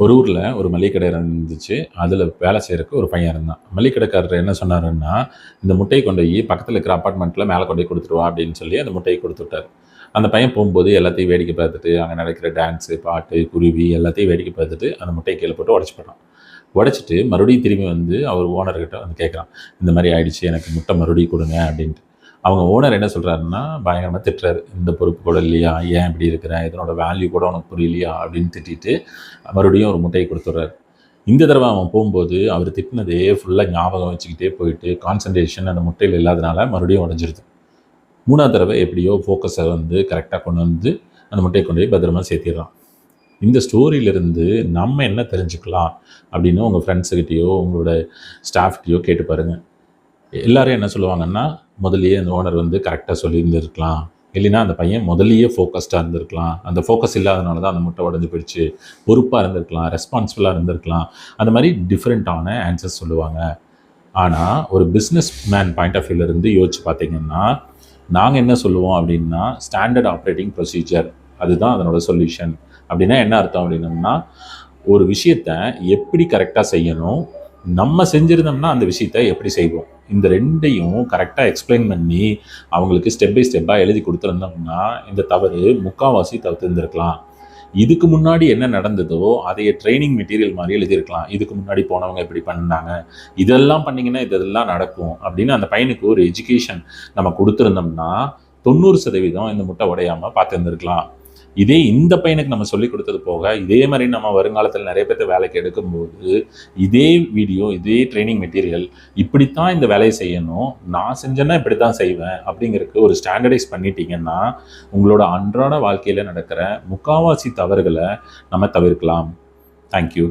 ஒரு ஊரில் ஒரு மளிகை கடை இருந்துச்சு. அதில் வேலை செய்கிறக்கு ஒரு பையன் இருந்தான். மளிகை கடைக்காரர் என்ன சொன்னாருன்னா, இந்த முட்டையை கொண்டு போய் பக்கத்தில் இருக்கிற அப்பார்ட்மெண்ட்டில் மேலே கொண்டு போய் கொடுத்துட்டு வா அப்படின்னு சொல்லி அந்த முட்டையை கொடுத்து விட்டார். அந்த பையன் போகும்போது எல்லாத்தையும் வேடிக்கை பார்த்துட்டு, அங்கே நடக்கிற டான்ஸு, பாட்டு, குருவி எல்லாத்தையும் வேடிக்கை பார்த்துட்டு அந்த முட்டையை கீழே போட்டு உடச்சி போட்டான். உடச்சிட்டு மறுபடியும் திரும்பி வந்து அவர் ஓனர்கிட்ட வந்து கேட்குறான், இந்த மாதிரி ஆயிடுச்சு, எனக்கு முட்டை மறுபடியும் கொடுங்க அப்படின்ட்டு. அவங்க ஓனர் என்ன சொல்கிறாருன்னா, பயங்கரமாக திட்டுறாரு. இந்த பொறுப்பு கூட இல்லையா, ஏன் இப்படி இருக்கிற, இதனோட வேல்யூ கூட உனக்கு புரியலையா அப்படின்னு திட்டிட்டு மறுபடியும் ஒரு முட்டையை கொடுத்துட்றாரு. இந்த தடவை அவன் போகும்போது அவர் திட்டினதே ஃபுல்லாக ஞாபகம் வச்சுக்கிட்டே போயிட்டு கான்சன்ட்ரேஷன் அந்த முட்டையில் இல்லாதனால மறுபடியும் உடஞ்சிருது. 3ஆவது தடவை எப்படியோ ஃபோக்கஸை வந்து கரெக்டாக கொண்டு வந்து அந்த முட்டையை கொண்டு போய் பத்திரமா சேர்த்திடுறான். இந்த ஸ்டோரியிலிருந்து நம்ம என்ன தெரிஞ்சுக்கலாம் அப்படின்னு உங்கள் ஃப்ரெண்ட்ஸுக்கிட்டேயோ உங்களோட ஸ்டாஃப்கிட்டையோ கேட்டு பாருங்கள். எல்லாரும் என்ன சொல்லுவாங்கன்னா, முதல்லையே அந்த ஓனர் வந்து கரெக்டாக சொல்லியிருந்துருக்கலாம், இல்லைன்னா அந்த பையன் முதல்லையே ஃபோக்கஸ்டாக இருந்திருக்கலாம், அந்த ஃபோக்கஸ் இல்லாதனால தான் அந்த முட்டை உடஞ்சி போயிடுச்சு, பொறுப்பாக இருந்திருக்கலாம், ரெஸ்பான்சிபிளாக இருந்திருக்கலாம், அந்த மாதிரி டிஃப்ரெண்ட்டான ஆன்சர்ஸ் சொல்லுவாங்க. ஆனால் ஒரு பிஸ்னஸ் மேன் பாயிண்ட் ஆஃப் வியூலேருந்து யோசிச்சு பார்த்தீங்கன்னா, நாங்கள் என்ன சொல்லுவோம் அப்படின்னா, ஸ்டாண்டர்ட் ஆப்ரேட்டிங் ப்ரொசீஜர் அதுதான் அதனோட சொல்யூஷன். அப்படின்னா என்ன அர்த்தம் அப்படின்னம்னா, ஒரு விஷயத்தை எப்படி கரெக்டாக செய்யணும், நம்ம செஞ்சுருந்தோம்னா அந்த விஷயத்தை எப்படி செய்வோம், இந்த ரெண்டையும் கரெக்டாக எக்ஸ்பிளைன் பண்ணி அவங்களுக்கு ஸ்டெப் பை ஸ்டெப்பாக எழுதி கொடுத்துருந்தோம்னா இந்த தவறு முக்கால்வாசி தவிர்த்துருந்துருக்கலாம். இதுக்கு முன்னாடி என்ன நடந்ததோ அதைய ட்ரைனிங் மெட்டீரியல் மாதிரி எழுதியிருக்கலாம். இதுக்கு முன்னாடி போனவங்க இப்படி பண்ணாங்க, இதெல்லாம் பண்ணிங்கன்னா இதெல்லாம் நடக்கும் அப்படின்னு அந்த பையனுக்கு ஒரு எஜுகேஷன் நம்ம கொடுத்துருந்தோம்னா 90% இந்த முட்டை உடையாமல் பார்த்துருந்துருக்கலாம். இதே இந்த பையனுக்கு நம்ம சொல்லிக் கொடுத்தது போக இதே மாதிரி நம்ம வருங்காலத்தில் நிறைய பேர்த்த வேலைக்கு எடுக்கும்போது இதே வீடியோ, இதே ட்ரைனிங் மெட்டீரியல், இப்படித்தான் இந்த வேலையை செய்யணும், நான் செஞ்சேன்னா இப்படி தான் செய்வேன் அப்படிங்கிறதுக்கு ஒரு ஸ்டாண்டர்டைஸ் பண்ணிட்டீங்கன்னா உங்களோட அன்றாட வாழ்க்கையில் நடக்கிற முக்கால்வாசி தவறுகளை நம்ம தவிர்க்கலாம். தேங்க்யூ.